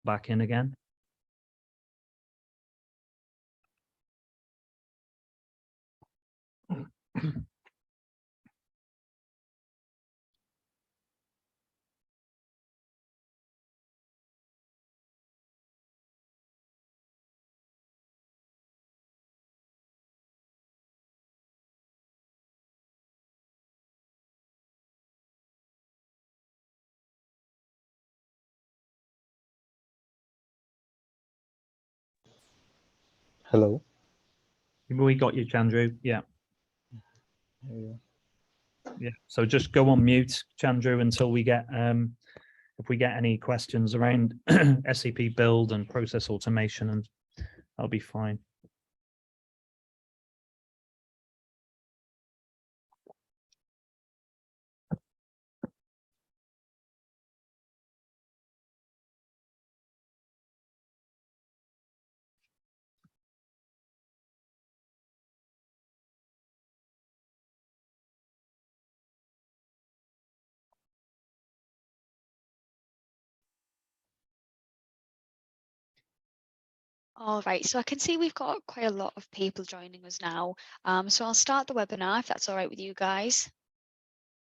back in again. Hello. We got you, Chandru. Yeah. Yeah. Yeah. So just go on mute, Chandru, until we get if we get any questions around SAP build and process automation, and that'll be fine. All right, so I can see we've got quite a lot of people joining us now. So I'll start the webinar if that's all right with you guys.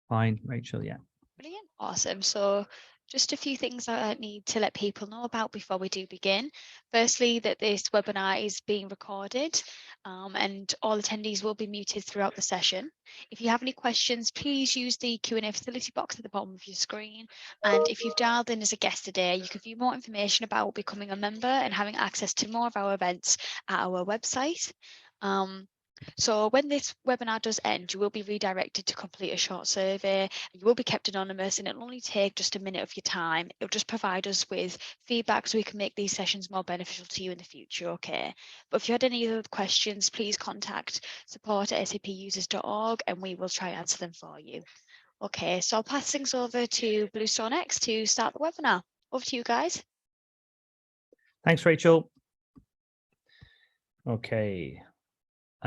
Fine, Rachel, yeah. Brilliant, awesome. So just a few things that I need to let people know about before we do begin. Firstly, that this webinar is being recorded and all attendees will be muted throughout the session. If you have any questions, please use the Q&A facility box at the bottom of your screen. And if you've dialed in as a guest today, you can view more information about becoming a member and having access to more of our events at our website. So when this webinar does end, you will be redirected to complete a short survey. You will be kept anonymous and it'll only take just a minute of your time. It'll just provide us with feedback so we can make these sessions more beneficial to you in the future, okay? But if you had any other questions, please contact support@sapusers.org and we will try and answer them for you. Okay, so I'll pass things over to Bluestonex to start the webinar. Over to you guys. Thanks, Rachel. Okay.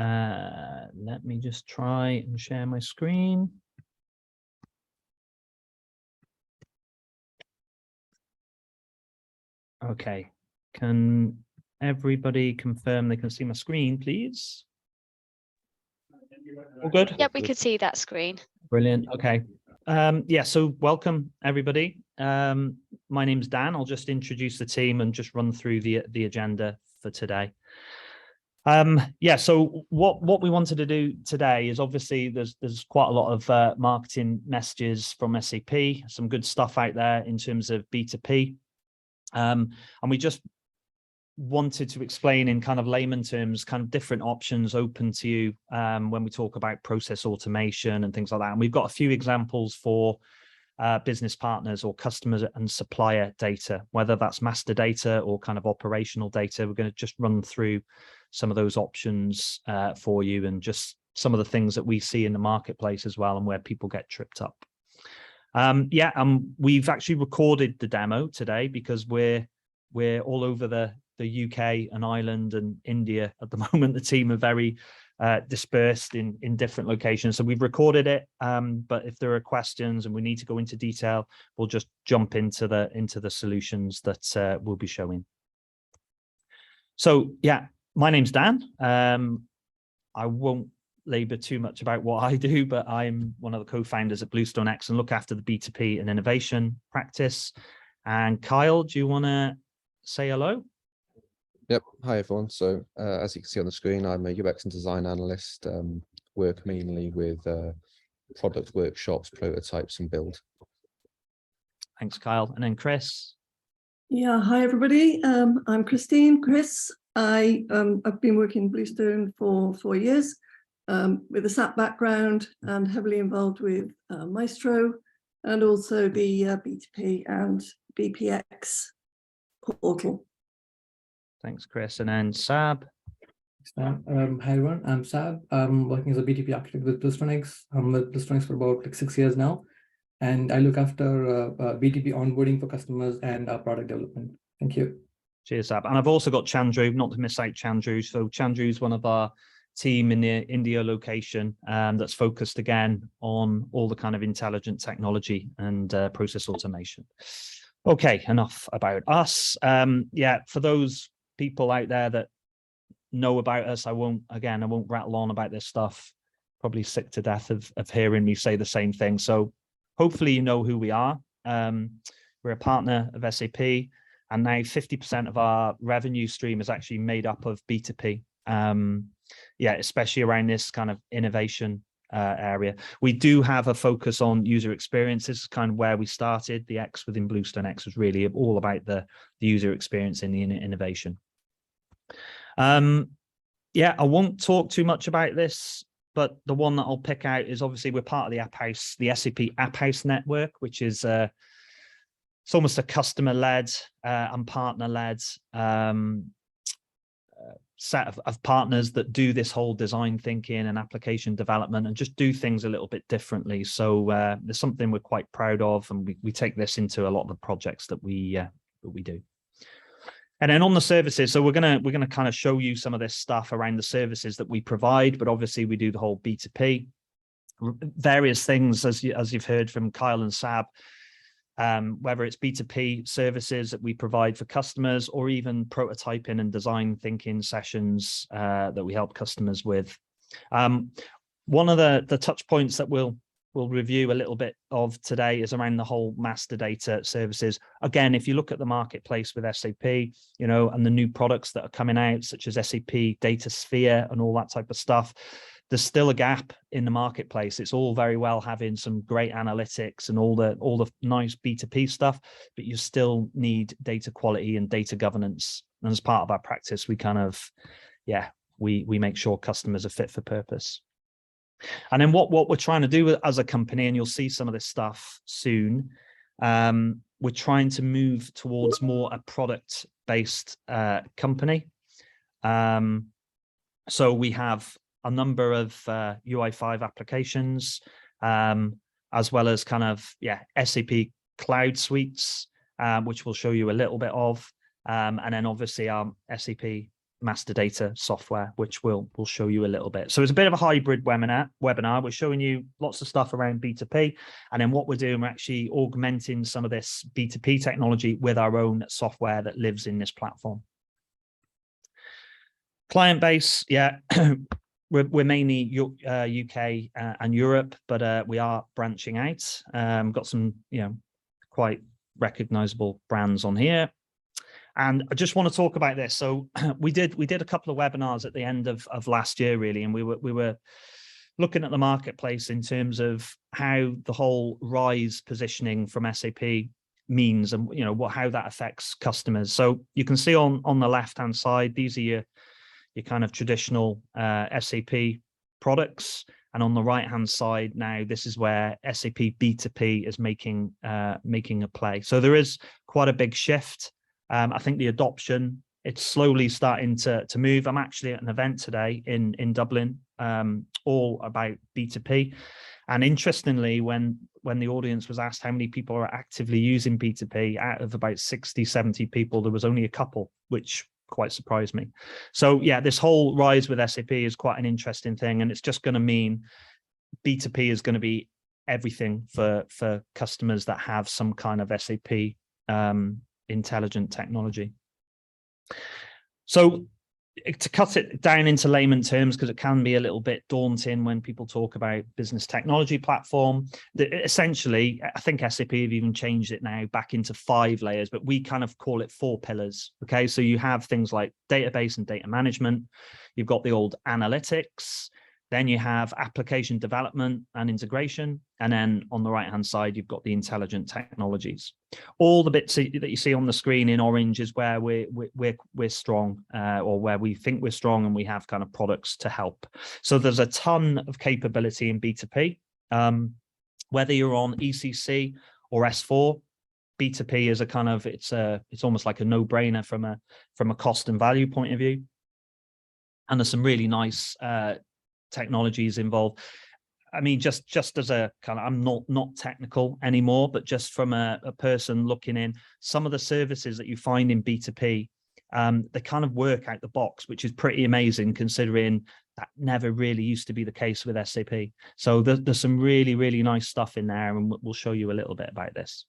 Let me just try and share my screen. Okay, can everybody confirm they can see my screen, please? All good? Yep, we could see that screen. Brilliant. Okay. Yeah, so welcome everybody. My name's Dan. I'll just introduce the team and just run through the agenda for today. Yeah, so what we wanted to do today is obviously there's quite a lot of marketing messages from SAP, some good stuff out there in terms of B2P. And we just wanted to explain in kind of layman terms, kind of different options open to you when we talk about process automation and things like that. And we've got a few examples for business partners or customers and supplier data, whether that's master data or kind of operational data. We're going to just run through some of those options for you and just some of the things that we see in the marketplace as well and where people get tripped up. Yeah, we've actually recorded the demo today because we're all over the UK and Ireland and India at the moment. The team are very dispersed in different locations, so we've recorded it. But if there are questions and we need to go into detail, we'll just jump into the solutions that we'll be showing. So yeah, my name's Dan. I won't labor too much about what I do, but I'm one of the co-founders at Bluestonex and look after the B2P and innovation practice. And Kyle, do you want to say hello? Yep. Hi, everyone. So as you can see on the screen, I'm a UX and design analyst, work mainly with product workshops, prototypes and build. Thanks, Kyle. And then Chris. Yeah, hi, everybody. I'm Chris. I've been working in Bluestone for 4 years with a SAP background and heavily involved with Maextro and also the BTP and BPX portal. Thanks, Chris. And then Sab. Hi everyone, I'm Sab. I'm working as a BTP architect with Bluestonex. I'm with Bluestonex for about 6 years now, and I look after BTP onboarding for customers and product development. Thank you. Cheers, Sab. And I've also got Chandru, not to miss out Chandru. So Chandru is one of our team in the India location that's focused again on all the kind of intelligent technology and process automation. Okay, enough about us. Yeah, for those people out there that know about us, I won't rattle on about this stuff. Probably sick to death of hearing me say the same thing. So hopefully you know who we are. We're a partner of SAP, and now 50% of our revenue stream is actually made up of B2P. Yeah, especially around this kind of innovation area. We do have a focus on user experiences, kind of where we started. The X within Bluestonex was really all about the user experience in the innovation. Yeah, I won't talk too much about this, but the one that I'll pick out is obviously we're part of the App House, the SAP App House network, which is it's almost a customer-led and partner-led set of partners that do this whole design thinking and application development and just do things a little bit differently. So there's something we're quite proud of, and we take this into a lot of the projects that we do. And then on the services, so we're gonna kind of show you some of this stuff around the services that we provide, but obviously we do the whole B2P, various things as you've heard from Kyle and Sab. Whether it's B2P services that we provide for customers, or even prototyping and design thinking sessions that we help customers with. One of the touch points that we'll review a little bit of today is around the whole master data services. Again, if you look at the marketplace with SAP, you know, and the new products that are coming out, such as SAP Data Sphere and all that type of stuff, there's still a gap in the marketplace. It's all very well having some great analytics and all the nice B2P stuff, but you still need data quality and data governance. And as part of our practice, we kind of, yeah, we make sure customers are fit for purpose. And then what we're trying to do as a company, and you'll see some of this stuff soon, we're trying to move towards more a product-based company. So we have a number of UI5 applications, as well as kind of, yeah, SAP cloud suites, which we'll show you a little bit of. And then obviously our SAP Master Data software, which we'll show you a little bit. So it's a bit of a hybrid webinar. We're showing you lots of stuff around B2P, and then what we're doing, we're actually augmenting some of this B2P technology with our own software that lives in this platform. Client base, yeah, we're mainly UK and Europe, but we are branching out. Got some, you know, quite recognizable brands on here. And I just want to talk about this. So we did a couple of webinars at the end of last year, really, and we were looking at the marketplace in terms of how the whole RISE positioning from SAP means, and you know how that affects customers. So you can see on the left hand side, these are your kind of traditional SAP products, and on the right hand side now, this is where SAP B2P is making a play. So there is quite a big shift. I think the adoption, it's slowly starting to move. I'm actually at an event today in Dublin, all about B2P. And interestingly, when the audience was asked how many people are actively using B2P, out of about 60, 70 people, there was only a couple, which quite surprised me. So yeah, this whole RISE with SAP is quite an interesting thing. And it's just going to mean B2P is going to be everything for customers that have some kind of SAP intelligent technology. So to cut it down into layman terms, because it can be a little bit daunting when people talk about business technology platform, essentially, I think SAP have even changed it now back into 5 layers, but we kind of call it 4 pillars. Okay, so you have things like database and data management, you've got the old analytics, then you have application development and integration, and then on the right hand side you've got the intelligent technologies. All the bits that you see on the screen in orange is where we're strong, or where we think we're strong, and we have kind of products to help. So there's a ton of capability in B2P, whether you're on ECC or S4. B2P is a kind of, it's almost like a no-brainer from a cost and value point of view, and there's some really nice technologies involved. I mean, just as a kind of, I'm not technical anymore, but just from a person looking in, some of the services that you find in B2P, they kind of work out the box, which is pretty amazing considering that never really used to be the case with SAP. So there's some really, really nice stuff in there, and we'll show you a little bit about this.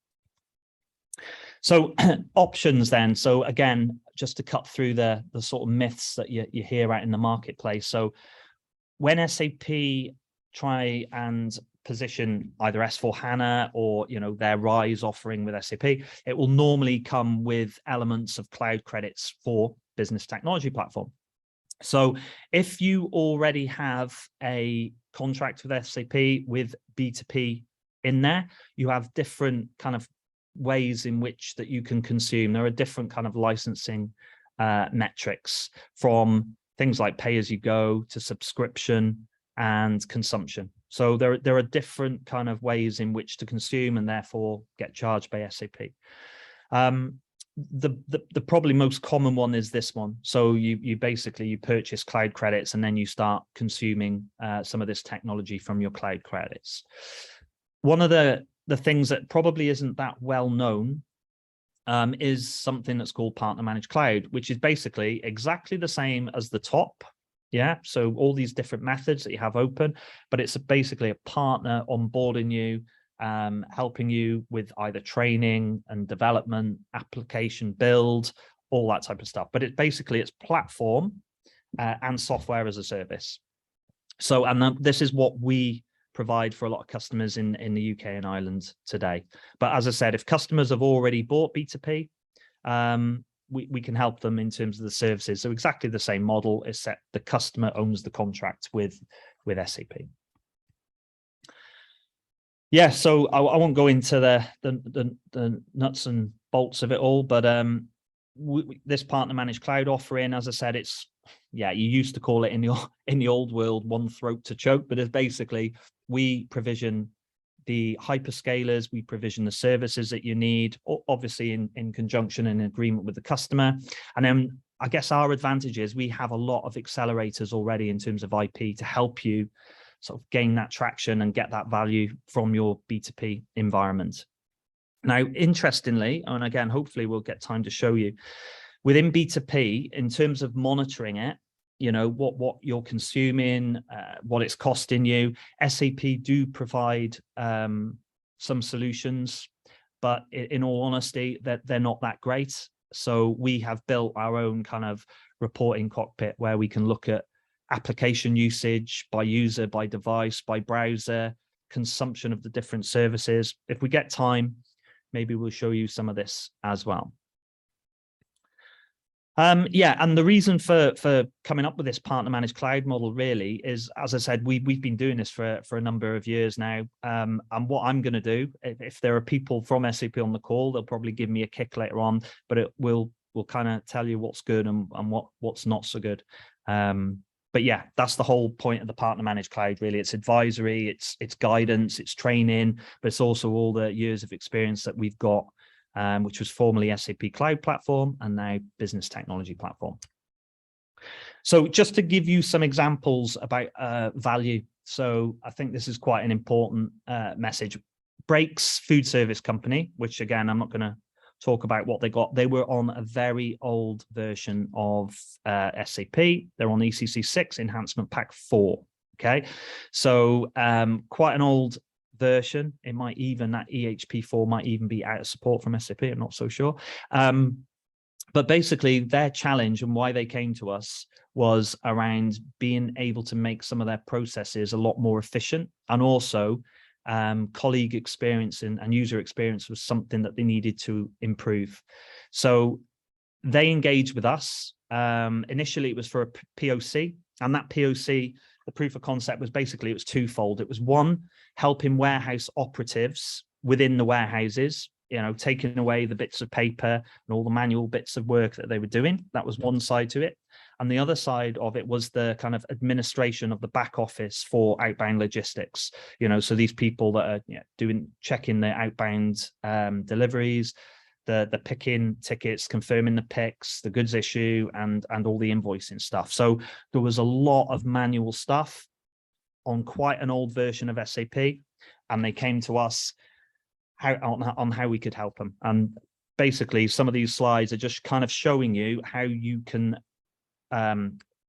So options then. So again, just to cut through the sort of myths that you hear out in the marketplace. So when SAP try and position either S/4HANA or their RISE offering with SAP, it will normally come with elements of cloud credits for business technology platform. So if you already have a contract with SAP with B2P in there, you have different kind of ways in which that you can consume. There are different kind of licensing metrics, from things like pay as you go to subscription and consumption. So there are different kind of ways in which to consume and therefore get charged by SAP. The probably most common one is this one. So you basically purchase cloud credits and then you start consuming some of this technology from your cloud credits. One of the things that probably isn't that well known is something that's called Partner Managed Cloud, which is basically exactly the same as the top. Yeah, so all these different methods that you have open, but it's basically a partner onboarding you, helping you with either training and development, application build, all that type of stuff. But it's platform and software as a service. So, and this is what we provide for a lot of customers in the UK and Ireland today. But as I said, if customers have already bought B2P, we can help them in terms of the services. So exactly the same model, except the customer owns the contract with SAP. Yeah, so I won't go into the nuts and bolts of it all, but this Partner Managed Cloud offering, as I said, you used to call it in the old world one throat to choke, but it's basically we provision the hyperscalers, we provision the services that you need, obviously in conjunction and agreement with the customer. And then I guess our advantage is we have a lot of accelerators already in terms of IP to help you sort of gain that traction and get that value from your B2P environment. Now, interestingly, and again, hopefully we'll get time to show you, within B2P, in terms of monitoring it, what you're consuming, what it's costing you, SAP do provide some solutions, but in all honesty, that they're not that great. So we have built our own kind of reporting cockpit where we can look at application usage by user, by device, by browser, consumption of the different services. If we get time, maybe we'll show you some of this as well. Yeah, and the reason for coming up with this Partner Managed Cloud model really is, as I said, we've been doing this for a number of years now. And what I'm going to do, if there are people from SAP on the call, they'll probably give me a kick later on, but it will kind of tell you what's good and what's not so good. But yeah, that's the whole point of the Partner Managed Cloud, really. It's advisory, it's guidance, it's training, but it's also all the years of experience that we've got, which was formerly SAP Cloud Platform and now Business Technology Platform. So just to give you some examples about value. So I think this is quite an important message. Brakes Food Service Company, which again, I'm not going to talk about what they got. They were on a very old version of SAP. They're on ECC 6 Enhancement Pack 4. Okay, so quite an old version. It might even, that EHP4 might even be out of support from SAP. I'm not so sure. But basically their challenge and why they came to us was around being able to make some of their processes a lot more efficient, and also colleague experience and user experience was something that they needed to improve. So they engaged with us. Initially it was for a POC, and that POC, the proof of concept, was basically, it was twofold. It was one, helping warehouse operatives within the warehouses, taking away the bits of paper and all the manual bits of work that they were doing. That was one side to it. And the other side of it was the kind of administration of the back office for outbound logistics. So these people that are checking the outbound deliveries, the picking tickets, confirming the picks, the goods issue, and all the invoicing stuff. So there was a lot of manual stuff on quite an old version of SAP, and they came to us on how we could help them. And basically, some of these slides are just kind of showing you how you can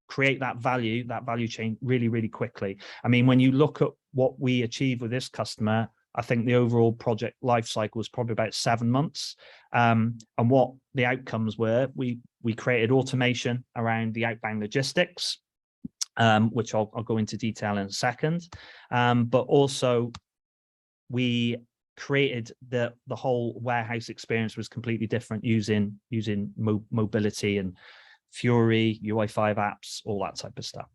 create that value chain really, really quickly. I mean, when you look at what we achieved with this customer, I think the overall project life cycle was probably about 7 months. And what the outcomes were, we created automation around the outbound logistics, which I'll go into detail in a second. But also we created the whole warehouse experience was completely different using mobility and Fury, UI5 apps, all that type of stuff.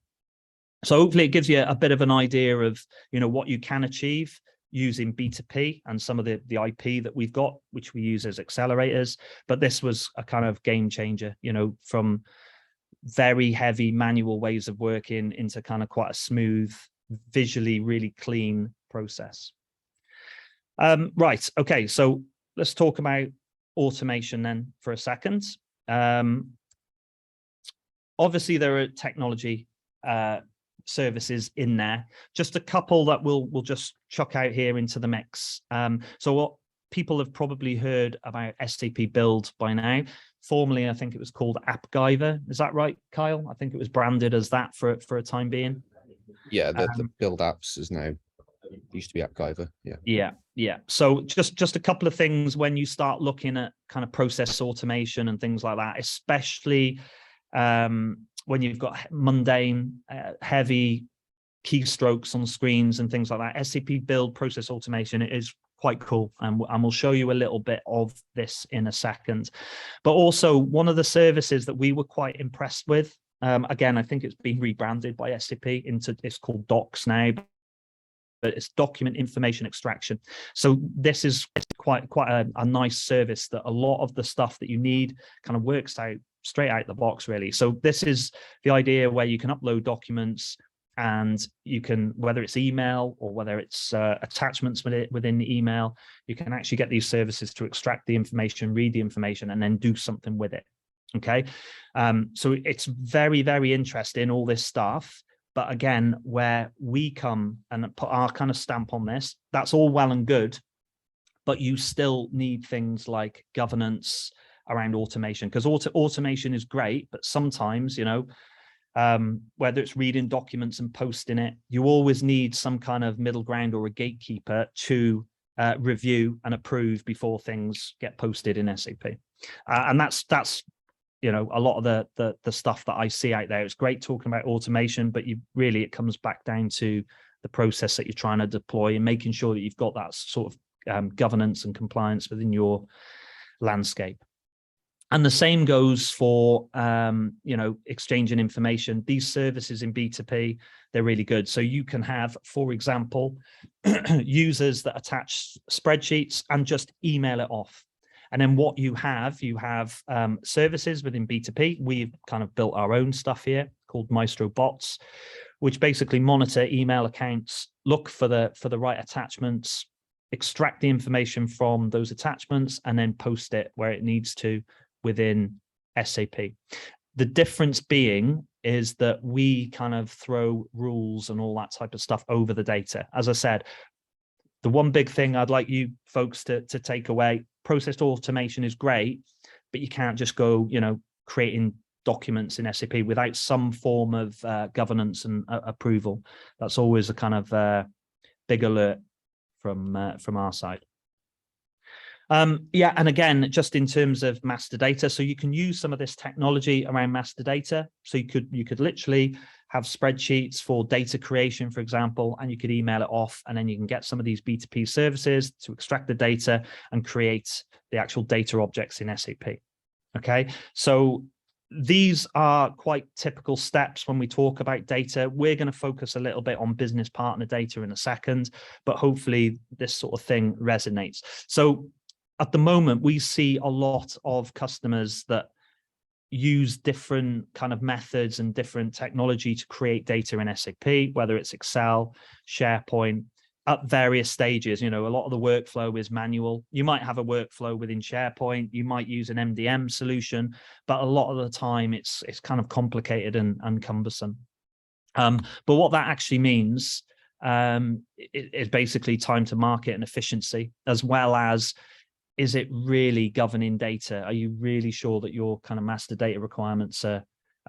So hopefully it gives you a bit of an idea of, you know, what you can achieve using B2P and some of the IP that we've got, which we use as accelerators. But this was a kind of game changer, you know, from very heavy manual ways of working into kind of quite a smooth, visually really clean process. Right. Okay. So let's talk about automation then for a second. Obviously, there are technology services in there. Just a couple that we'll just chuck out here into the mix. So what people have probably heard about SAP Build by now. Formerly, I think it was called AppGyver. Is that right, Kyle? I think it was branded as that for a time being. Yeah, the Build Apps is now, used to be AppGyver. Yeah. So just a couple of things when you start looking at kind of process automation and things like that, especially when you've got mundane, heavy keystrokes on screens and things like that. SAP Build process automation is quite cool, and we'll show you a little bit of this in a second. But also one of the services that we were quite impressed with, again, I think it's been rebranded by SAP into, it's called Docs now, but it's document information extraction. So this is quite a nice service that a lot of the stuff that you need kind of works out straight out the box, really. So this is the idea where you can upload documents, and you can, whether it's email or whether it's attachments within the email, you can actually get these services to extract the information, read the information, and then do something with it. Okay. So it's very, very interesting, all this stuff. But again, where we come and put our kind of stamp on this, that's all well and good, but you still need things like governance around automation, because automation is great, but sometimes, you know, whether it's reading documents and posting it, you always need some kind of middle ground or a gatekeeper to review and approve before things get posted in SAP. And that's you know, a lot of the stuff that I see out there. It's great talking about automation, but it comes back down to the process that you're trying to deploy and making sure that you've got that sort of governance and compliance within your landscape. And the same goes for, you know, exchanging information. These services in B2P, they're really good. So you can have, for example, users that attach spreadsheets and just email it off. And then what you have services within B2P. We've kind of built our own stuff here called Maextro bots, which basically monitor email accounts, look for the right attachments, extract the information from those attachments, and then post it where it needs to within SAP. The difference being is that we kind of throw rules and all that type of stuff over the data. As I said, the one big thing I'd like you folks to take away, process automation is great, but you can't just go, you know, creating documents in SAP without some form of governance and approval. That's always a kind of big alert from our side. Yeah, and again, just in terms of master data, so you can use some of this technology around master data. So you could literally have spreadsheets for data creation, for example, and you could email it off, and then you can get some of these B2P services to extract the data and create the actual data objects in SAP. Okay, so these are quite typical steps when we talk about data. We're going to focus a little bit on business partner data in a second, but hopefully this sort of thing resonates. So at the moment, we see a lot of customers that use different kind of methods and different technology to create data in SAP, whether it's Excel, SharePoint, at various stages. You know, a lot of the workflow is manual. You might have a workflow within SharePoint, you might use an MDM solution, but a lot of the time it's kind of complicated and cumbersome. But what that actually means is basically time to market and efficiency, as well as, is it really governing data? Are you really sure that your kind of master data requirements are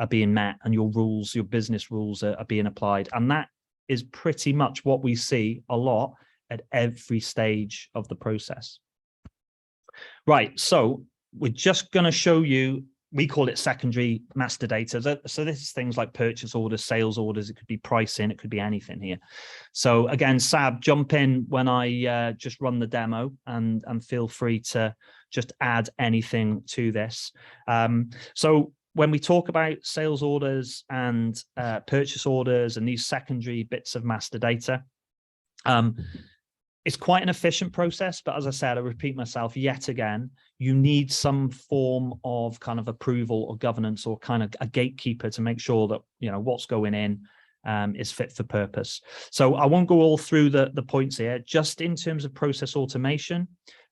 being met and your rules, your business rules are being applied? And that is pretty much what we see a lot at every stage of the process. Right, so we're just going to show you, we call it secondary master data. So this is things like purchase orders, sales orders, it could be pricing, it could be anything here. So again, Sab, jump in when I just run the demo, and feel free to just add anything to this. So when we talk about sales orders and purchase orders and these secondary bits of master data, it's quite an efficient process, but as I said, I repeat myself yet again, you need some form of kind of approval or governance or kind of a gatekeeper to make sure that, you know, what's going in is fit for purpose. So I won't go all through the points here. Just in terms of process automation,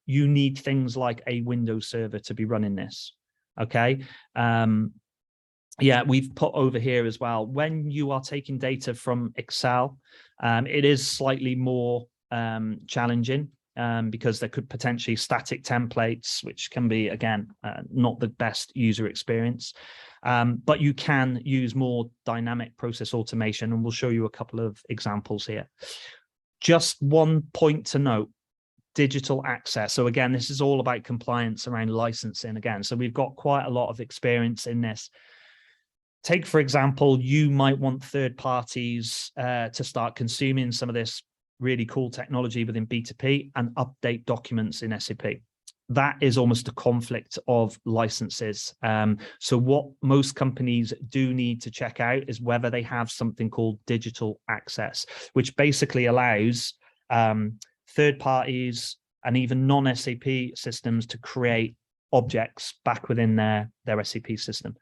you need things like a Windows server to be running this. Okay. Yeah, we've put over here as well, when you are taking data from Excel, it is slightly more challenging because there could potentially static templates, which can be, again, not the best user experience. But you can use more dynamic process automation, and we'll show you a couple of examples here. Just one point to note, digital access. So again, this is all about compliance around licensing again. So we've got quite a lot of experience in this. Take, for example, you might want third parties to start consuming some of this really cool technology within B2P and update documents in SAP. That is almost a conflict of licenses. So what most companies do need to check out is whether they have something called digital access, which basically allows third parties and even non-SAP systems to create objects back within their SAP system.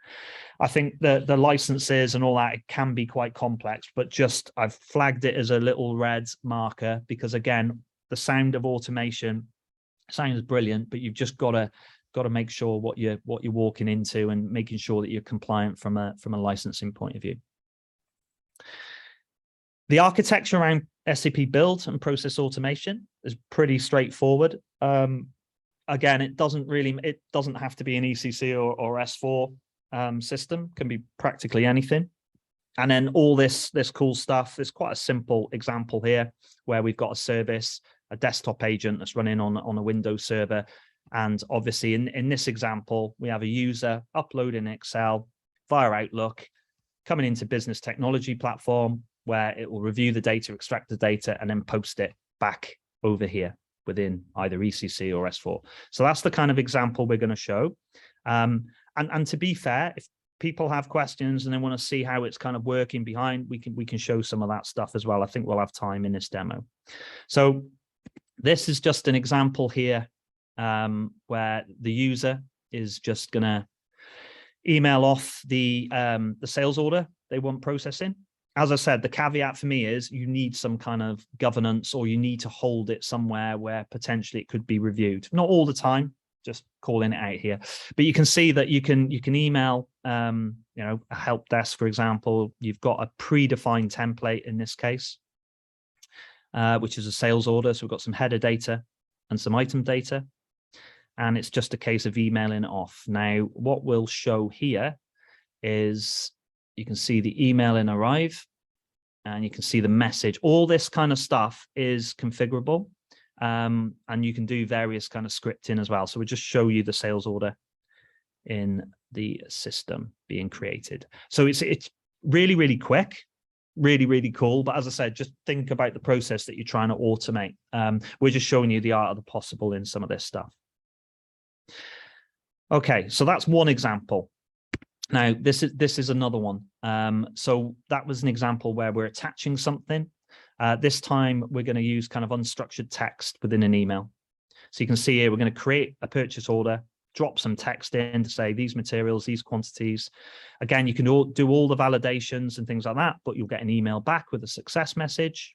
I think the licenses and all that, it can be quite complex, but just I've flagged it as a little red marker because, again, the sound of automation sounds brilliant, but you've just got to make sure what you're walking into and making sure that you're compliant from a licensing point of view. The architecture around SAP build and process automation is pretty straightforward. Again, it doesn't have to be an ECC or S4 system, can be practically anything. And then all this cool stuff, there's quite a simple example here where we've got a service, a desktop agent that's running on a Windows server. And obviously in this example, we have a user uploading Excel via Outlook, coming into business technology platform where it will review the data, extract the data, and then post it back over here within either ECC or S4. So that's the kind of example we're going to show. And to be fair, if people have questions and they want to see how it's kind of working behind, we can show some of that stuff as well. I think we'll have time in this demo. So this is just an example here where the user is just going to email off the sales order they want processing. As I said, the caveat for me is you need some kind of governance, or you need to hold it somewhere where potentially it could be reviewed. Not all the time, just calling it out here. But you can see that you can email you know, a help desk, for example. You've got a predefined template in this case, which is a sales order. So we've got some header data and some item data, and it's just a case of emailing it off. Now, what we'll show here is you can see the email in arrive, and you can see the message. All this kind of stuff is configurable, and you can do various kind of scripting as well. So we'll just show you the sales order in the system being created. So it's really, really quick, really, really cool. But as I said, just think about the process that you're trying to automate. We're just showing you the art of the possible in some of this stuff. Okay, so that's one example. Now, this is another one. So that was an example where we're attaching something. This time, we're going to use kind of unstructured text within an email. So you can see here, we're going to create a purchase order, drop some text in to say these materials, these quantities. Again, you can do all the validations and things like that, but you'll get an email back with a success message.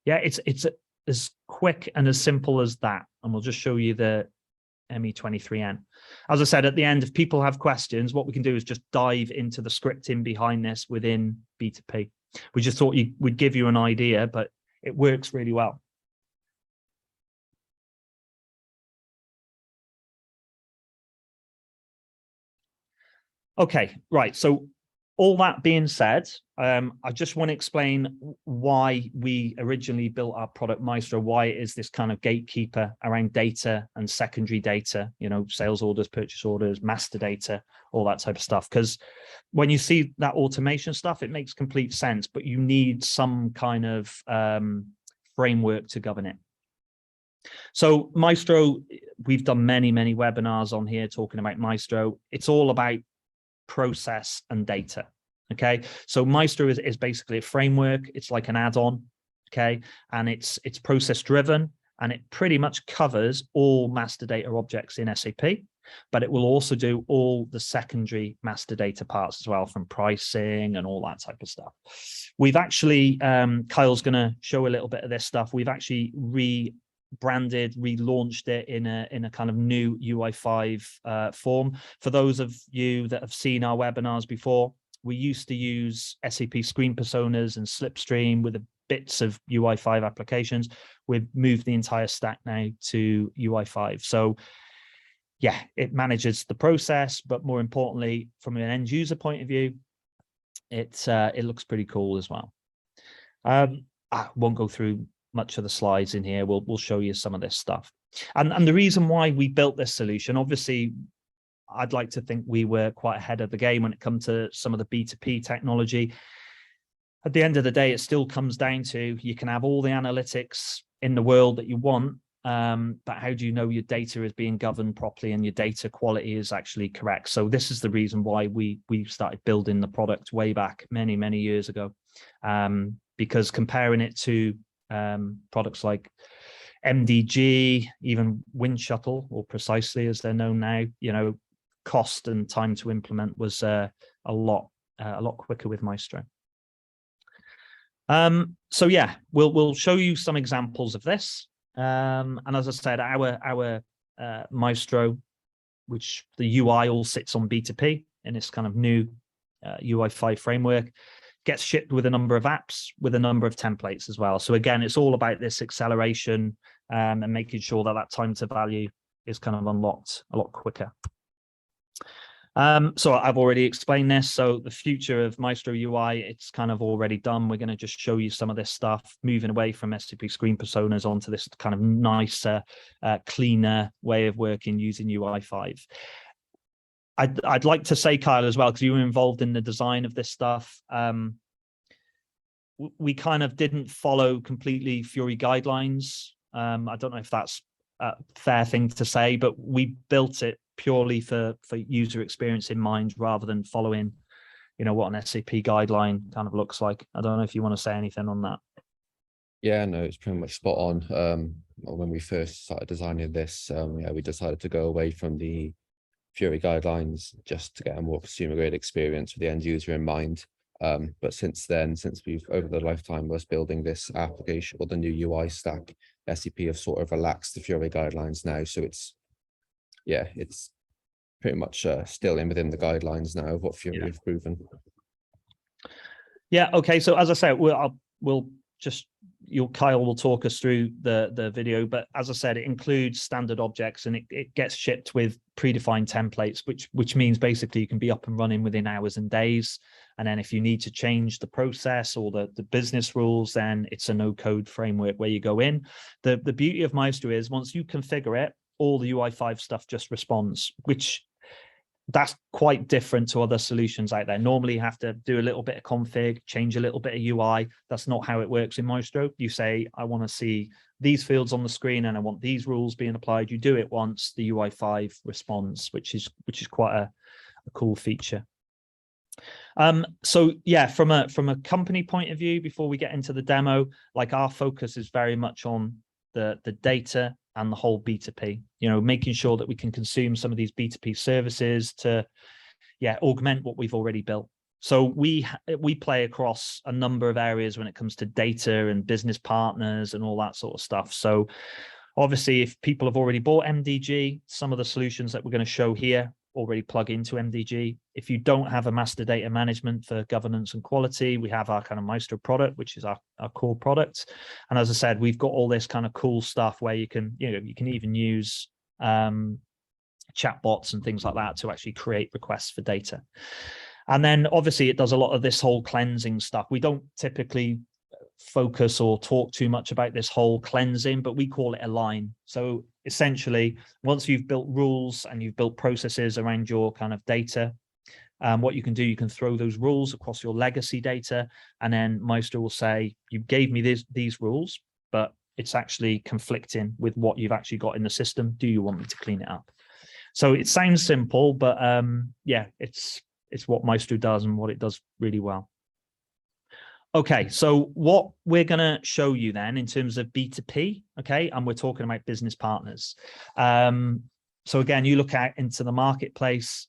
Yeah, it's as quick and as simple as that. And we'll just show you the ME23N. As I said, at the end, if people have questions, what we can do is just dive into the scripting behind this within B2P. We just thought we'd give you an idea, but it works really well. Okay, right. So all that being said, I just want to explain why we originally built our product Maextro, why it is this kind of gatekeeper around data and secondary data, you know, sales orders, purchase orders, master data, all that type of stuff. Because when you see that automation stuff, it makes complete sense, but you need some kind of framework to govern it. So Maextro, we've done many webinars on here talking about Maextro. It's all about process and data. Okay, so Maextro is basically a framework. It's like an add-on. Okay, and it's process driven, and it pretty much covers all master data objects in SAP, but it will also do all the secondary master data parts as well, from pricing and all that type of stuff. We've actually, Kyle's going to show a little bit of this stuff. We've actually rebranded, relaunched it in a kind of new UI5 form. For those of you that have seen our webinars before, we used to use SAP screen personas and Slipstream with the bits of UI5 applications. We've moved the entire stack now to UI5. So yeah, it manages the process, but more importantly, from an end user point of view, it looks pretty cool as well. I won't go through much of the slides in here. We'll show you some of this stuff. And the reason why we built this solution, obviously, I'd like to think we were quite ahead of the game when it comes to some of the B2P technology. At the end of the day, it still comes down to, you can have all the analytics in the world that you want, but how do you know your data is being governed properly and your data quality is actually correct? So this is the reason why we started building the product way back many years ago, because comparing it to products like MDG, even Wind Shuttle, or Precisely as they're known now, you know, cost and time to implement was a lot quicker with Maextro. So yeah, we'll show you some examples of this. And as I said, our Maextro, which the UI all sits on B2P in this kind of new UI5 framework, gets shipped with a number of apps, with a number of templates as well. So again, it's all about this acceleration and making sure that time to value is kind of unlocked a lot quicker. So I've already explained this. So the future of Maextro UI, it's kind of already done. We're going to just show you some of this stuff, moving away from SAP screen personas onto this kind of nicer, cleaner way of working using UI5. I'd like to say, Kyle, as well, because you were involved in the design of this stuff. We kind of didn't follow completely Fiori guidelines. I don't know if that's a fair thing to say, but we built it purely for user experience in mind, rather than following, you know, what an SAP guideline kind of looks like. I don't know if you want to say anything on that. Yeah, no, it's pretty much spot on. When we first started designing this, yeah, we decided to go away from the Fiori guidelines just to get a more consumer grade experience with the end user in mind. But since then, since we've over the lifetime of us building this application or the new UI stack, SAP have sort of relaxed the Fiori guidelines now. So it's pretty much still within the guidelines now of what Fiori have proven. Yeah. Okay. So as I said, Kyle will talk us through the video, but as I said, it includes standard objects, and it gets shipped with predefined templates, which means basically you can be up and running within hours and days. And then if you need to change the process or the business rules, then it's a no-code framework where you go in. The beauty of Maextro is once you configure it, all the UI5 stuff just responds, which that's quite different to other solutions out there. Normally you have to do a little bit of config, change a little bit of UI. That's not how it works in Maextro. You say, I want to see these fields on the screen and I want these rules being applied. You do it once, the UI5 responds, which is quite a cool feature. So yeah, from a company point of view, before we get into the demo, like our focus is very much on the data and the whole B2P, you know, making sure that we can consume some of these B2P services to, augment what we've already built. So we play across a number of areas when it comes to data and business partners and all that sort of stuff. So obviously, if people have already bought MDG, some of the solutions that we're going to show here already plug into MDG. If you don't have a master data management for governance and quality, we have our kind of Maextro product, which is our core product. And as I said, we've got all this kind of cool stuff where you can even use chatbots and things like that to actually create requests for data. And then obviously it does a lot of this whole cleansing stuff. We don't typically focus or talk too much about this whole cleansing, but we call it align. So essentially, once you've built rules and you've built processes around your kind of data, what you can do, you can throw those rules across your legacy data, and then Maextro will say, you gave me these rules, but it's actually conflicting with what you've actually got in the system. Do you want me to clean it up? So it sounds simple, but yeah, it's what Maextro does and what it does really well. Okay, so what we're going to show you then in terms of B2P, okay, and we're talking about business partners. So again, you look out into the marketplace.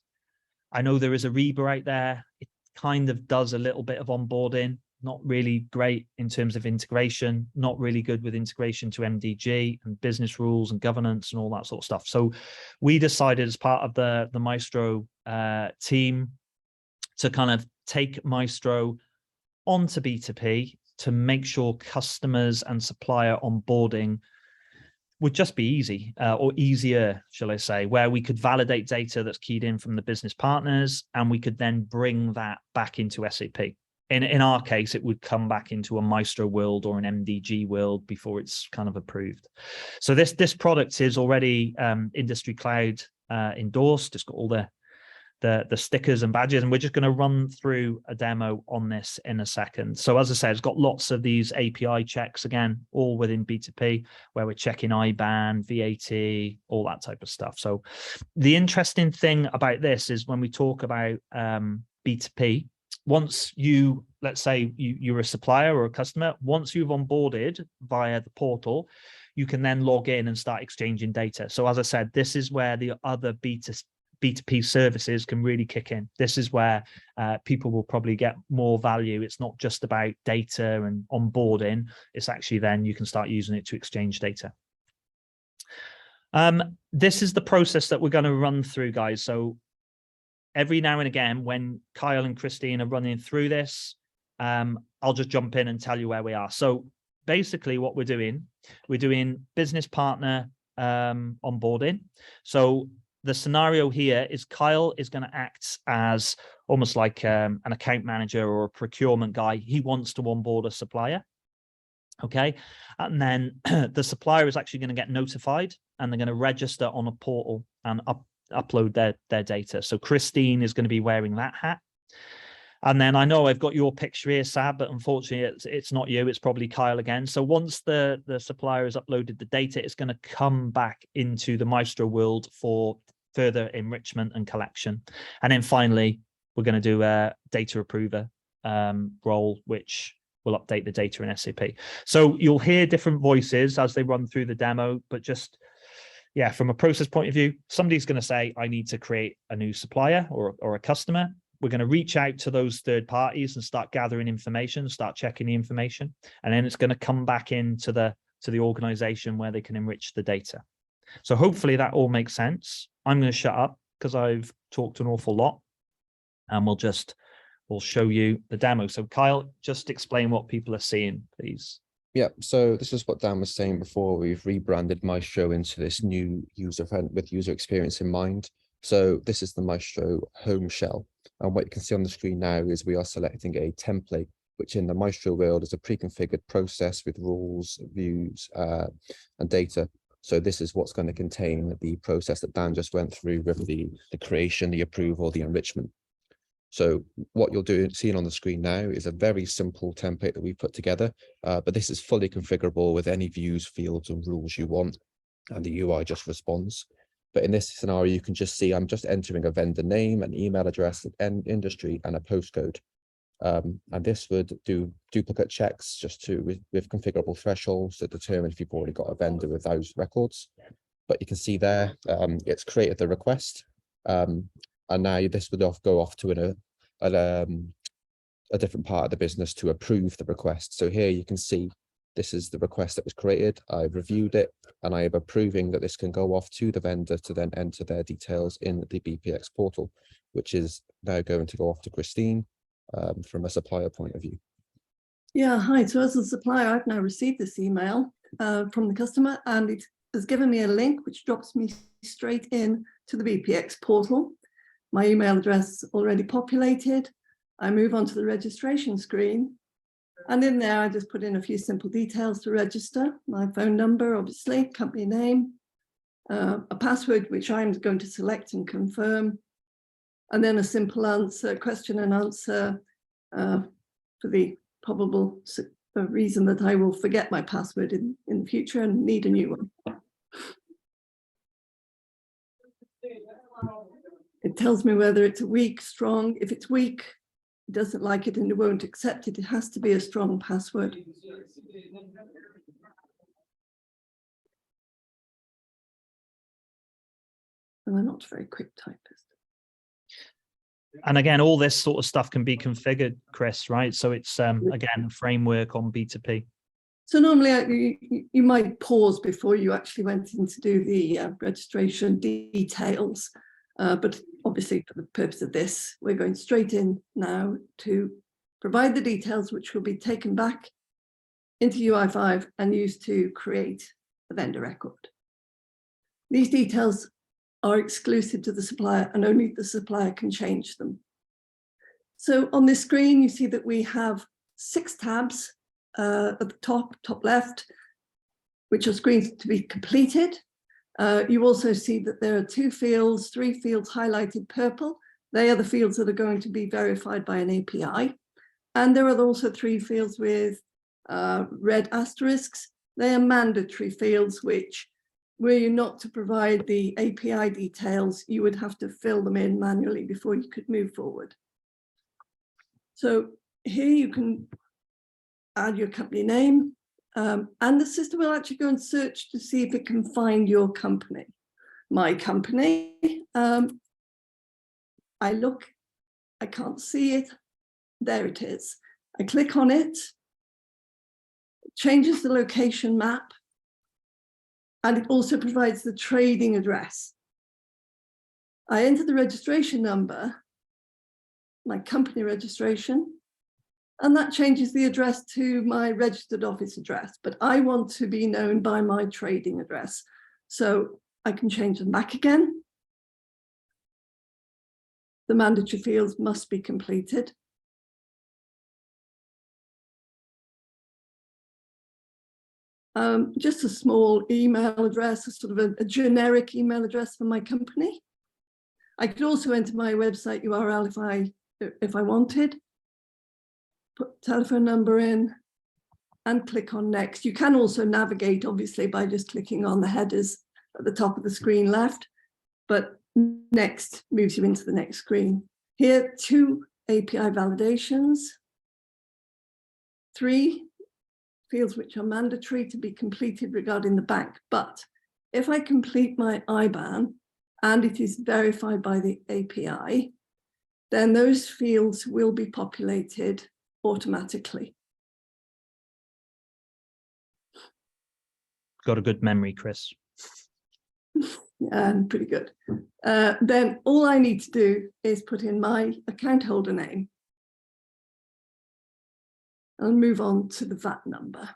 I know there is Ariba out there. It kind of does a little bit of onboarding, not really great in terms of integration, not really good with integration to MDG and business rules and governance and all that sort of stuff. So we decided as part of the Maextro team to kind of take Maextro onto B2P to make sure customers and supplier onboarding would just be easy or easier, shall I say, where we could validate data that's keyed in from the business partners, and we could then bring that back into SAP. In our case, it would come back into a Maextro world or an MDG world before it's kind of approved. So this product is already Industry Cloud endorsed. It's got all the stickers and badges, and we're just going to run through a demo on this in a second. So as I said, it's got lots of these API checks, again, all within B2P, where we're checking IBAN, VAT, all that type of stuff. So the interesting thing about this is when we talk about B2P, once you, let's say you're a supplier or a customer, once you've onboarded via the portal, you can then log in and start exchanging data. So as I said, this is where the other B2P services can really kick in. This is where people will probably get more value. It's not just about data and onboarding. It's actually then you can start using it to exchange data. This is the process that we're going to run through, guys. So every now and again, when Kyle and Christine are running through this, I'll just jump in and tell you where we are. So basically what we're doing business partner onboarding. So the scenario here is Kyle is going to act as almost like an account manager or a procurement guy. He wants to onboard a supplier. Okay. And then the supplier is actually going to get notified, and they're going to register on a portal and upload their data. So Christine is going to be wearing that hat. And then I know I've got your picture here, Sab, but unfortunately it's not you, it's probably Kyle again. So once the supplier has uploaded the data, it's going to come back into the Maextro world for further enrichment and collection. And then finally, we're going to do a data approver role, which will update the data in SAP. So you'll hear different voices as they run through the demo, but just, yeah, from a process point of view, somebody's going to say, I need to create a new supplier or a customer. We're going to reach out to those third parties and start gathering information, start checking the information, and then it's going to come back into the organization where they can enrich the data. So hopefully that all makes sense. I'm going to shut up because I've talked an awful lot, and we'll show you the demo. So Kyle, just explain what people are seeing, please. Yeah, so this is what Dan was saying before. We've rebranded Maextro into this new user with user experience in mind. So this is the Maextro home shell. And what you can see on the screen now is we are selecting a template, which in the Maextro world is a pre-configured process with rules, views, and data. So this is what's going to contain the process that Dan just went through with the creation, the approval, the enrichment. So what you're seeing on the screen now is a very simple template that we put together, but this is fully configurable with any views, fields, and rules you want, and the UI just responds. But in this scenario, you can just see I'm just entering a vendor name, an email address, an industry, and a postcode. And this would do duplicate checks just with configurable thresholds to determine if you've already got a vendor with those records. But you can see there, it's created the request. And now this would go off to a different part of the business to approve the request. So here you can see this is the request that was created. I've reviewed it and I am approving that this can go off to the vendor to then enter their details in the BPX portal, which is now going to go off to Christine from a supplier point of view. Yeah, hi. So as a supplier, I've now received this email from the customer, and it has given me a link which drops me straight in to the BPX portal. my email address already populated. I move on to the registration screen. And in there, I just put in a few simple details to register. My phone number, obviously, company name, a password, which I'm going to select and confirm. And then a simple answer, question and answer for the probable reason that I will forget my password in the future and need a new one. It tells me whether it's a weak, strong. If it's weak, it doesn't like it and it won't accept it. It has to be a strong password. And I'm not a very quick typist. And again, all this sort of stuff can be configured, Chris, right? So it's, again, a framework on B2P. So normally you might pause before you actually went in to do the registration details. But obviously, for the purpose of this, we're going straight in now to provide the details, which will be taken back into UI5 and used to create a vendor record. These details are exclusive to the supplier and only the supplier can change them. So on this screen, you see that we have 6 tabs at the top left, which are screens to be completed. You also see that there are 2 fields, 3 fields highlighted purple. They are the fields that are going to be verified by an API. And there are also 3 fields with red asterisks. They are mandatory fields, which were you not to provide the API details, you would have to fill them in manually before you could move forward. So here you can add your company name, and the system will actually go and search to see if it can find your company. My company, I look, I can't see it. There it is. I click on it, it changes the location map, and it also provides the trading address. I enter the registration number, my company registration, and that changes the address to my registered office address, but I want to be known by my trading address. So I can change them back again. The mandatory fields must be completed. Just a small email address, a sort of a generic email address for my company. I could also enter my website URL if I wanted. Put telephone number in and click on next. You can also navigate, obviously, by just clicking on the headers at the top of the screen left, but next moves you into the next screen. Here, 2 API validations, 3 fields which are mandatory to be completed regarding the bank. But if I complete my IBAN and it is verified by the API, then those fields will be populated automatically. Got a good memory, Chris. And pretty good. Then all I need to do is put in my account holder name and move on to the VAT number.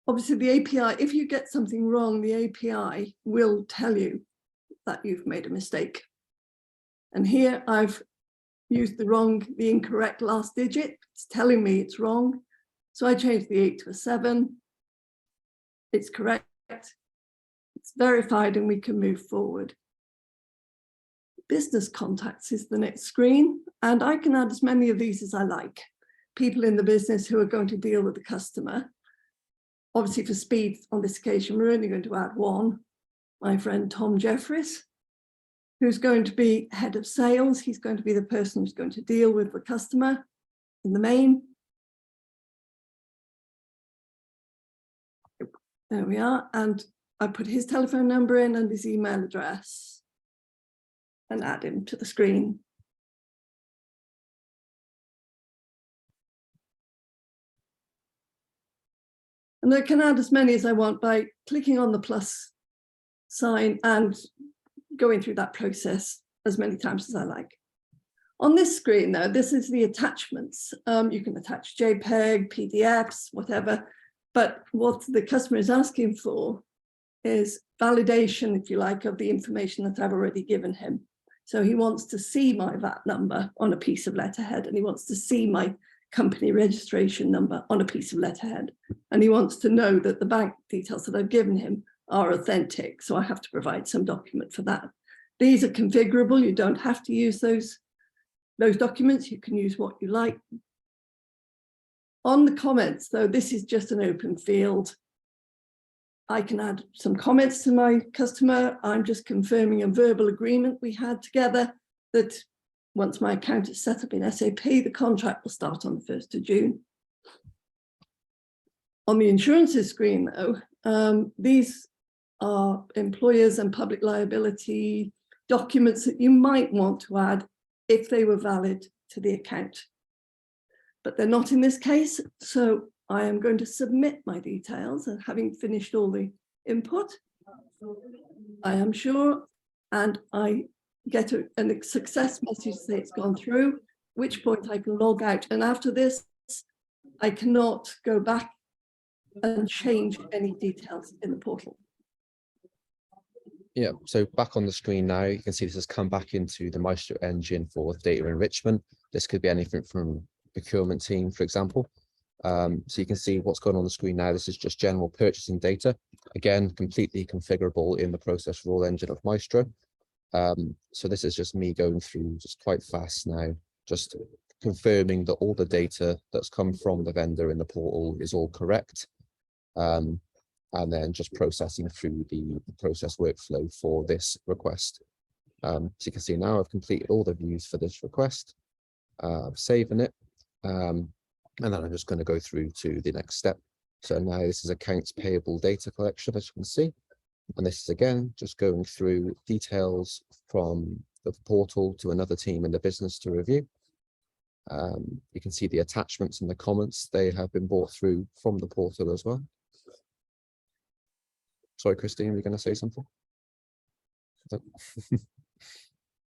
Obviously, the API, if you get something wrong, the API will tell you that you've made a mistake. And here I've used the incorrect last digit. It's telling me it's wrong. So I changed the 8 to a 7. It's correct. It's verified and we can move forward. Business contacts is the next screen, and I can add as many of these as I like. People in the business who are going to deal with the customer. Obviously, for speed on this occasion, we're only going to add 1. My friend Tom Jeffries, who's going to be head of sales. He's going to be the person who's going to deal with the customer in the main. There we are. And I put his telephone number in and his email address and add him to the screen. And I can add as many as I want by clicking on the plus sign and going through that process as many times as I like. On this screen, though, this is the attachments. You can attach JPEG, PDFs, whatever. But what the customer is asking for is validation, if you like, of the information that I've already given him. So he wants to see my VAT number on a piece of letterhead, and he wants to see my company registration number on a piece of letterhead. And he wants to know that the bank details that I've given him are authentic. So I have to provide some document for that. These are configurable. You don't have to use those documents. You can use what you like. On the comments, though, this is just an open field. I can add some comments to my customer. I'm just confirming a verbal agreement we had together that once my account is set up in SAP, the contract will start on the 1st of June. On the insurances screen, though, these are employers and public liability documents that you might want to add if they were valid to the account. But they're not in this case, so I am going to submit my details, and having finished all the input, I am sure, and I get a success message to say it's gone through, at which point I can log out. And after this, I cannot go back and change any details in the portal. Yeah, so back on the screen now, you can see this has come back into the Maestro engine for data enrichment. This could be anything from procurement team, for example. So you can see what's going on the screen now. This is just general purchasing data. Again, completely configurable in the process rule engine of Maestro. So this is just me going through just quite fast now, just confirming that all the data that's come from the vendor in the portal is all correct. And then just processing through the process workflow for this request. So you can see now I've completed all the views for this request. I'm saving it. And then I'm just going to go through to the next step. So now this is accounts payable data collection, as you can see. And this is again, just going through details from the portal to another team in the business to review. You can see the attachments and the comments, they have been brought through from the portal as well. Sorry, Christine, were you going to say something?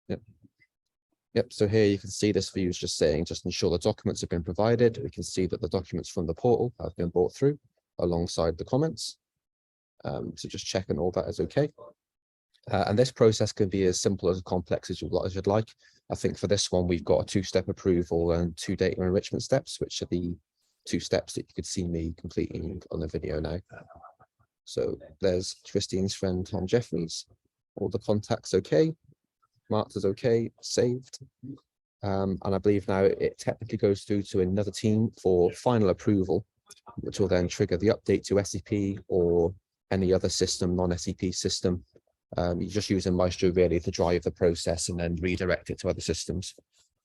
Yep. Yep, so here you can see this view is just saying, just ensure the documents have been provided. We can see that the documents from the portal have been brought through alongside the comments. So just checking all that is okay. And this process can be as simple as complex as you'd like. I think for this one, we've got a 2-step approval and 2 data enrichment steps, which are the 2 steps that you could see me completing on the video now. So there's Christine's friend, Tom Jeffries. All the contacts okay. Marked as okay, saved. And I believe now it technically goes through to another team for final approval, which will then trigger the update to SAP or any other system, non-SAP system. You're just using Maestro really to drive the process and then redirect it to other systems.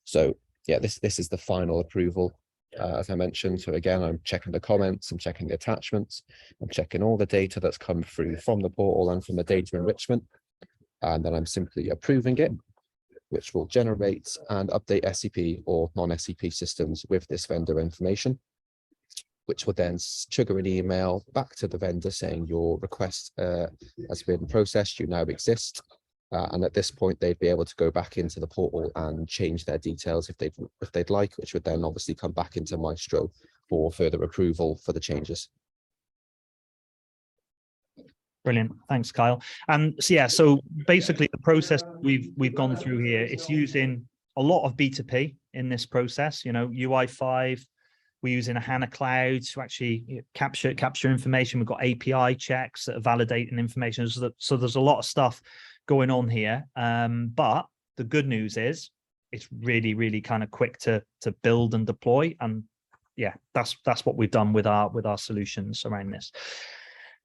So yeah, this is the final approval. As I mentioned, so again, I'm checking the comments, I'm checking the attachments, I'm checking all the data that's come through from the portal and from the data enrichment. And then I'm simply approving it, which will generate and update SAP or non-SAP systems with this vendor information, which will then trigger an email back to the vendor saying your request has been processed, you now exist. And at this point, they'd be able to go back into the portal and change their details if they'd like, which would then obviously come back into Maestro for further approval for the changes. Brilliant. Thanks, Kyle. And so, yeah, so basically the process we've gone through here, it's using a lot of B2P in this process, you know, UI5, we're using a HANA Cloud to actually capture information. We've got API checks that are validating information. So there's a lot of stuff going on here. But the good news is it's really, really kind of quick to build and deploy. And yeah, that's what we've done with our solutions around this.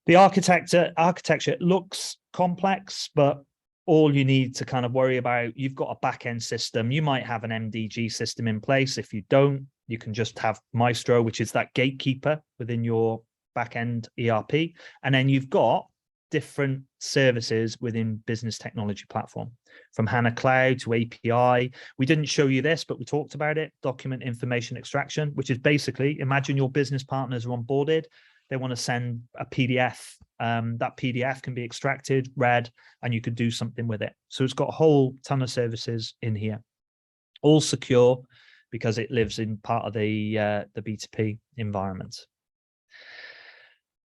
The architecture looks complex, but all you need to kind of worry about, you've got a back-end system. You might have an MDG system in place. If you don't, you can just have Maestro, which is that gatekeeper within your back-end ERP. And then you've got different services within Business Technology Platform, from HANA Cloud to API. We didn't show you this, but we talked about it. Document information extraction, which is basically, imagine your business partners are onboarded. They want to send a PDF. That PDF can be extracted, read, and you could do something with it. So it's got a whole ton of services in here, all secure because it lives in part of the B2P environment.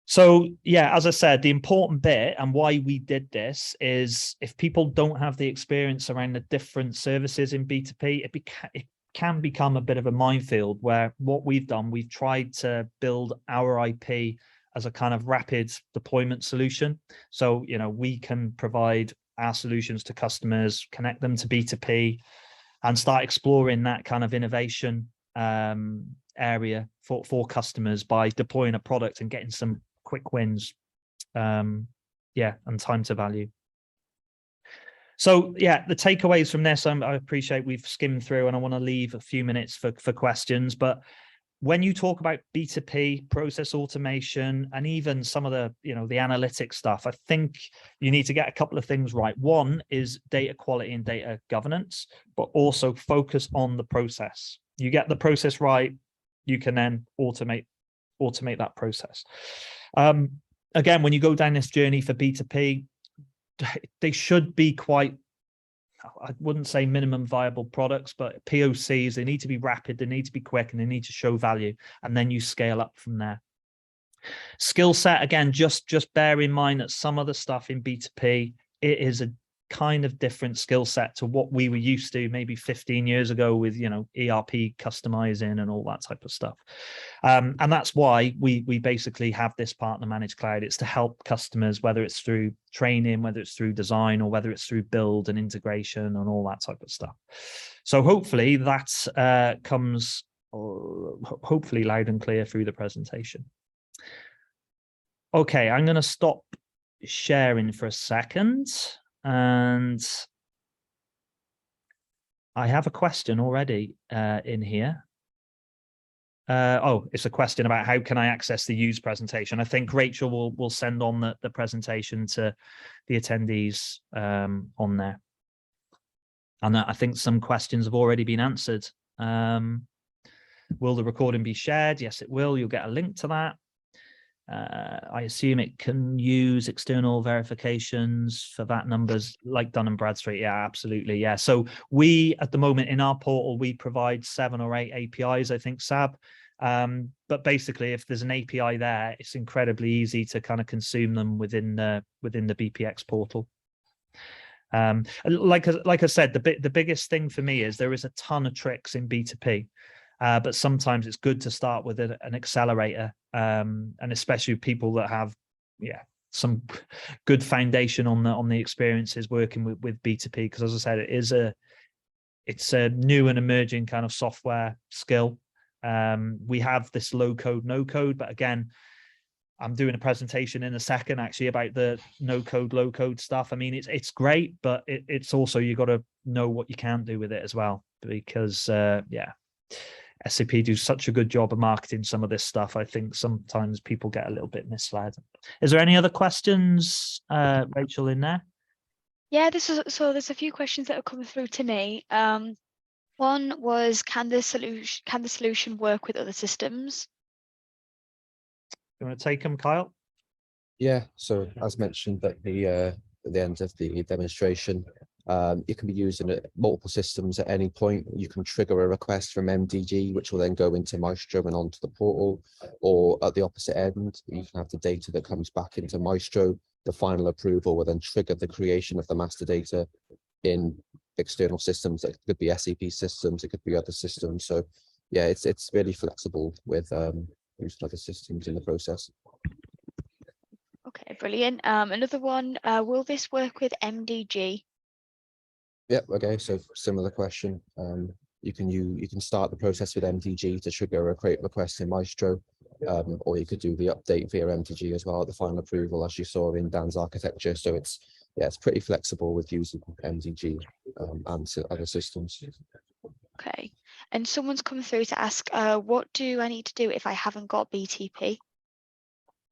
So yeah, as I said, the important bit and why we did this is if people don't have the experience around the different services in B2P, it can become a bit of a minefield, where what we've done, we've tried to build our IP as a kind of rapid deployment solution. So, you know, we can provide our solutions to customers, connect them to B2P, and start exploring that kind of innovation area for customers by deploying a product and getting some quick wins, and time to value. So yeah, the takeaways from this, I appreciate we've skimmed through, and I want to leave a few minutes for questions. But when you talk about B2P, process automation, and even some of the, you know, the analytics stuff, I think you need to get a couple of things right. One is data quality and data governance, but also focus on the process. You get the process right, you can then automate that process. Again, when you go down this journey for B2P, they should be quite, I wouldn't say minimum viable products, but POCs. They need to be rapid, they need to be quick, and they need to show value, and then you scale up from there. Skill set, again, just bear in mind that some of the stuff in B2P, it is a kind of different skill set to what we were used to maybe 15 years ago with, you know, ERP customizing and all that type of stuff. And that's why we basically have this partner managed cloud. It's to help customers, whether it's through training, whether it's through design, or whether it's through build and integration and all that type of stuff. So hopefully that comes hopefully loud and clear through the presentation. Okay, I'm going to stop sharing for a second. And I have a question already in here. It's a question about how can I access the used presentation. I think Rachel will send on the presentation to the attendees on there. And I think some questions have already been answered. Will the recording be shared? Yes, it will. You'll get a link to that. I assume it can use external verifications for VAT numbers like Dun & Bradstreet. Yeah, absolutely. Yeah. So we, at the moment in our portal, we provide 7 or 8 APIs, I think, SAB. But basically, if there's an API there, it's incredibly easy to kind of consume them within the BPX portal. Like I said, the biggest thing for me is there is a ton of tricks in B2P. But sometimes it's good to start with an accelerator, and especially people that have, some good foundation on the experiences working with B2P. Because as I said, it's a new and emerging kind of software skill. We have this low code, no code, but again, I'm doing a presentation in a second actually about the no code, low code stuff. I mean, it's great, but it's also, you got to know what you can do with it as well, because SAP do such a good job of marketing some of this stuff. I think sometimes people get a little bit misled. Is there any other questions, Rachel, in there? Yeah, there's a few questions that are coming through to me. One was, can the solution work with other systems? You want to take them, Kyle? Yeah. So as mentioned at the end of the demonstration, it can be used in multiple systems at any point. You can trigger a request from MDG, which will then go into Maextro and onto the portal, or at the opposite end, you can have the data that comes back into Maextro. The final approval will then trigger the creation of the master data in external systems. It could be SAP systems, it could be other systems. So yeah, it's really flexible with using other systems in the process. Okay, brilliant. Another one, will this work with MDG? Yep. Okay. So similar question. You can start the process with MDG to trigger a create request in Maextro, or you could do the update via MDG as well at the final approval, as you saw in Dan's architecture. So it's pretty flexible with using MDG and other systems. Okay. And someone's come through to ask, what do I need to do if I haven't got BTP?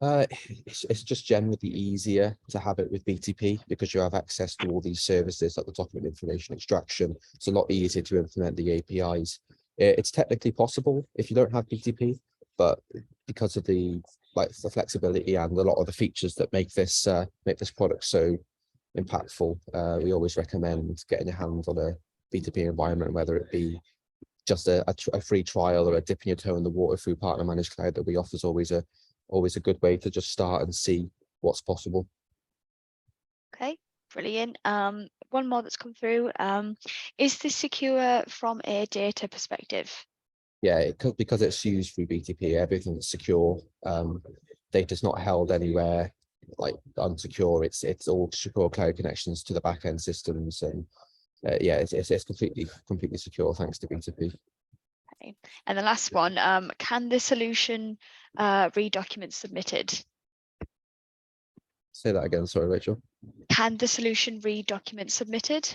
It's just generally easier to have it with BTP because you have access to all these services like the document information extraction. It's a lot easier to implement the APIs. It's technically possible if you don't have BTP, but because of the flexibility and a lot of the features that make this product so impactful, we always recommend getting your hands on a BTP environment, whether it be just a free trial or a dip in your toe in the water through Partner Managed Cloud that we offer is always a always a good way to just start and see what's possible. Okay, brilliant. One more that's come through. Is this secure from a data perspective? Yeah, it could, because it's used through BTP, everything's secure. Data's not held anywhere like unsecure. It's all secure cloud connections to the back-end systems, and yeah, it's completely secure thanks to BTP. Okay. And the last one, can the solution read documents submitted? Say that again, sorry, Rachel. Can the solution read documents submitted?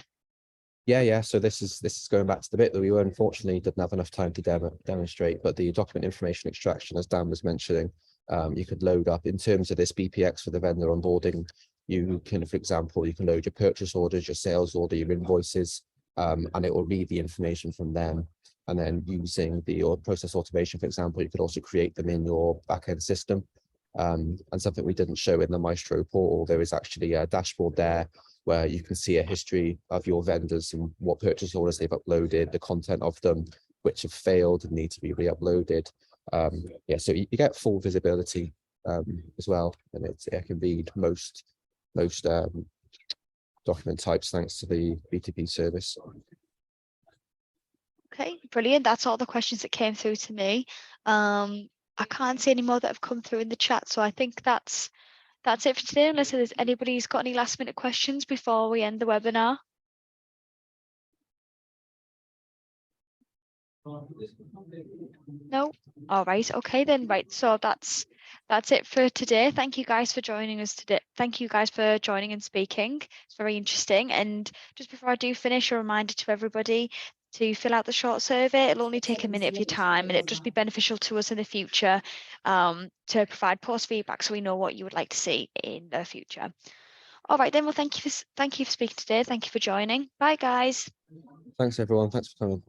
Yeah. So this is going back to the bit that we were unfortunately didn't have enough time to demonstrate, but the document information extraction, as Dan was mentioning, you could load up in terms of this BPX for the vendor onboarding. You can, for example, you can load your purchase orders, your sales order, your invoices, and it will read the information from them. And then using the process automation, for example, you could also create them in your backend system. And something we didn't show in the Maextro portal, there is actually a dashboard there where you can see a history of your vendors and what purchase orders they've uploaded, the content of them, which have failed and need to be re-uploaded. Yeah, so you get full visibility as well, and it can read most document types thanks to the BTP service. Okay, brilliant. That's all the questions that came through to me. I can't see any more that have come through in the chat, so I think that's it for today, unless there's anybody who's got any last minute questions before we end the webinar. No. All right. Okay then. Right. So that's it for today. Thank you guys for joining us today. Thank you guys for joining and speaking. It's very interesting. And just before I do finish, a reminder to everybody to fill out the short survey. It'll only take a minute of your time, and it'll just be beneficial to us in the future to provide post feedback, so we know what you would like to see in the future. All right then. Well, thank you for speaking today. Thank you for joining. Bye, guys. Thanks, everyone. Thanks for coming.